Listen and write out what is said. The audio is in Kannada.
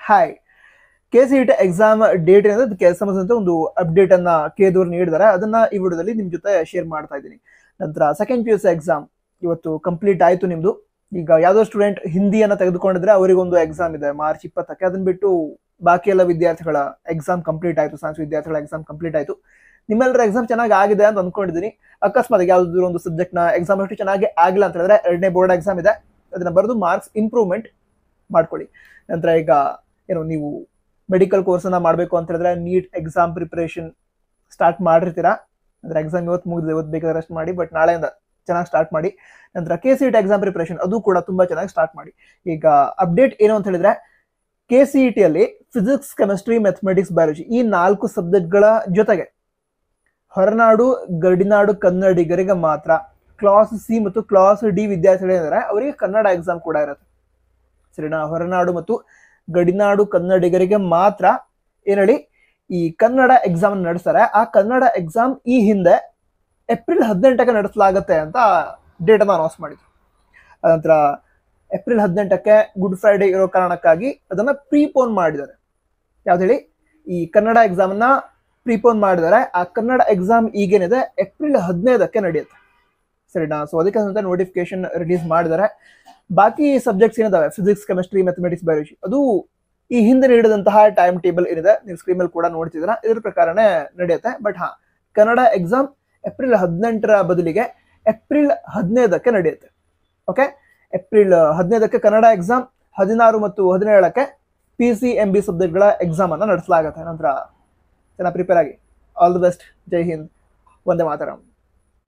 ಹಾಯ್, KCET ಎಕ್ಸಾಮ್ ಡೇಟ್ ಏನಿದೆ ಅದಕ್ಕೆ ಸಂಬಂಧಿಸಿದಂತೆ ಒಂದು ಅಪ್ಡೇಟ್ ಅನ್ನ ಕೇದೂರ್ ನೀಡಿದ್ದಾರೆ. ಅದನ್ನ ಈ ವಿಡಿಯೋದಲ್ಲಿ ನಿಮ್ ಜೊತೆ ಶೇರ್ ಮಾಡ್ತಾ ಇದ್ದೀನಿ. ನಂತರ ಸೆಕೆಂಡ್ PUC ಎಕ್ಸಾಮ್ ಇವತ್ತು ಕಂಪ್ಲೀಟ್ ಆಯ್ತು ನಿಮ್ದು. ಈಗ ಯಾವ್ದೋ ಸ್ಟೂಡೆಂಟ್ ಹಿಂದಿಯನ್ನ ತೆಗೆದುಕೊಂಡಿದ್ರೆ ಅವರಿಗೆ ಒಂದು ಎಕ್ಸಾಮ್ ಇದೆ ಮಾರ್ಚ್ 20ಕ್ಕೆ. ಅದನ್ನ ಬಿಟ್ಟು ಬಾಕಿ ಎಲ್ಲ ವಿದ್ಯಾರ್ಥಿಗಳ ಎಕ್ಸಾಮ್ ಕಂಪ್ಲೀಟ್ ಆಯ್ತು, ಸೈನ್ಸ್ ವಿದ್ಯಾರ್ಥಿಗಳ ಎಕ್ಸಾಮ್ ಕಂಪ್ಲೀಟ್ ಆಯ್ತು. ನಿಮ್ಮೆಲ್ಲರ ಎಕ್ಸಾಮ್ ಚೆನ್ನಾಗಿ ಆಗಿದೆ ಅಂತ ಅಂದ್ಕೊಂಡಿದ್ದೀನಿ. ಅಕಸ್ಮಾತ್ ಯಾವ್ದಾದ್ರು ಒಂದು ಸಬ್ಜೆಕ್ಟ್ ನ ಎಕ್ಸಾಮ್ ಅಷ್ಟು ಚೆನ್ನಾಗಿ ಆಗಿಲ್ಲ ಅಂತ ಹೇಳಿದ್ರೆ ಎರಡನೇ ಬೋರ್ಡ್ ಎಕ್ಸಾಮ್ ಇದೆ, ಅದನ್ನ ಬರೆದು ಮಾರ್ಕ್ಸ್ ಇಂಪ್ರೂವ್ಮೆಂಟ್ ಮಾಡ್ಕೊಳ್ಳಿ. ನಂತರ ಈಗ ಏನು ನೀವು ಮೆಡಿಕಲ್ ಕೋರ್ಸ್ ಅನ್ನ ಮಾಡಬೇಕು ಅಂತ ಹೇಳಿದ್ರೆ ನೀಟ್ ಎಕ್ಸಾಮ್ ಪ್ರಿಪರೇಷನ್ ಸ್ಟಾರ್ಟ್ ಮಾಡಿರ್ತೀರಾ. ಅಂದ್ರೆ ಎಕ್ಸಾಮ್ ಇವತ್ತು ಮುಗಿದಿದೆ, ಇವತ್ತು ಬೇಕಾದ್ರೆ ರೆಸ್ಟ್ ಮಾಡಿ, ಬಟ್ ನಾಳೆಯಿಂದ ಚೆನ್ನಾಗಿ ಸ್ಟಾರ್ಟ್ ಮಾಡಿ. ನಂತರ KCET ಎಕ್ಸಾಮ್ ಪ್ರಿಪರೇಷನ್ ಅದು ಕೂಡ ತುಂಬಾ ಚೆನ್ನಾಗಿ ಸ್ಟಾರ್ಟ್ ಮಾಡಿ. ಈಗ ಅಪ್ಡೇಟ್ ಏನು ಅಂತ ಹೇಳಿದ್ರೆ KCET ಅಲ್ಲಿ ಫಿಸಿಕ್ಸ್, ಕೆಮಿಸ್ಟ್ರಿ, ಮ್ಯಾಥಮೆಟಿಕ್ಸ್, ಬಯಾಲಜಿ ಈ 4 ಸಬ್ಜೆಕ್ಟ್ಗಳ ಜೊತೆಗೆ ಹೊರನಾಡು, ಗಡಿನಾಡು ಕನ್ನಡಿಗರಿಗೆ ಮಾತ್ರ ಕ್ಲಾಸ್ C ಮತ್ತು ಕ್ಲಾಸ್ D ವಿದ್ಯಾರ್ಥಿಗಳಿದ್ದಾರೆ ಅವರಿಗೆ ಕನ್ನಡ ಎಕ್ಸಾಮ್ ಕೂಡ ಇರುತ್ತೆ. ಸರಿನಾ? ಹೊರನಾಡು ಮತ್ತು ಗಡಿನಾಡು ಕನ್ನಡಿಗರಿಗೆ ಮಾತ್ರ ಏನೇಳಿ ಈ ಕನ್ನಡ ಎಕ್ಸಾಮ್ ನಡೆಸ್ತಾರೆ. ಆ ಕನ್ನಡ ಎಕ್ಸಾಮ್ ಈ ಹಿಂದೆ ಏಪ್ರಿಲ್ 18ಕ್ಕೆ ನಡೆಸಲಾಗುತ್ತೆ ಅಂತ ಡೇಟ್ ಅನ್ನು ಅನೌನ್ಸ್ ಮಾಡಿದ್ರು. ಅನಂತರ ಏಪ್ರಿಲ್ 18ಕ್ಕೆ ಗುಡ್ ಫ್ರೈಡೆ ಇರೋ ಕಾರಣಕ್ಕಾಗಿ ಅದನ್ನ ಪ್ರೀಪೋನ್ ಮಾಡಿದ್ದಾರೆ. ಯಾವ್ದು ಹೇಳಿ, ಈ ಕನ್ನಡ ಎಕ್ಸಾಮ್ ಅನ್ನ ಪ್ರೀಪೋನ್ ಮಾಡಿದ್ದಾರೆ. ಆ ಕನ್ನಡ ಎಕ್ಸಾಮ್ ಈಗೇನಿದೆ ಏಪ್ರಿಲ್ 15ಕ್ಕೆ ನಡೆಯುತ್ತೆ. ಸರಿನಾ? ಸೊ ಅದಕ್ಕೆ ನೋಟಿಫಿಕೇಶನ್ ರಿಲೀಸ್ ಮಾಡಿದ್ದಾರೆ. ಬಾಕಿ ಸಬ್ಜೆಕ್ಟ್ಸ್ ಏನಿದಾವೆ ಫಿಸಿಕ್ಸ್, ಕೆಮಿಸ್ಟ್ರಿ, ಮ್ಯಾಥಮೆಟಿಕ್ಸ್, ಬಯಾಲಜಿ ಅದು ಈ ಹಿಂದೆ ನೀಡಿದಂತಹ ಟೈಮ್ ಟೇಬಲ್ ಏನಿದೆ ನೀವು ಸ್ಕ್ರೀನ್ ಮೇಲೆ ಕೂಡ ನೋಡ್ತಿದ್ದೀರಾ, ಇದ್ರ ಪ್ರಕಾರನೇ ನಡೆಯುತ್ತೆ. ಬಟ್ ಕನ್ನಡ ಎಕ್ಸಾಮ್ ಏಪ್ರಿಲ್ 18ರ ಬದಲಿಗೆ ಏಪ್ರಿಲ್ 15ಕ್ಕೆ ನಡೆಯುತ್ತೆ. ಓಕೆ, ಏಪ್ರಿಲ್ 15ಕ್ಕೆ ಕನ್ನಡ ಎಕ್ಸಾಮ್, 16 ಮತ್ತು 17ಕ್ಕೆ PCMB ಸಬ್ಜೆಕ್ಟ್ಗಳ ಎಕ್ಸಾಮ್ ಅನ್ನ ನಡೆಸಲಾಗುತ್ತೆ. ನಂತರ ಚೆನ್ನಾಗಿ ಪ್ರಿಪೇರ್ ಆಗಿ. All the best. Jai Hind, Vande Mataram.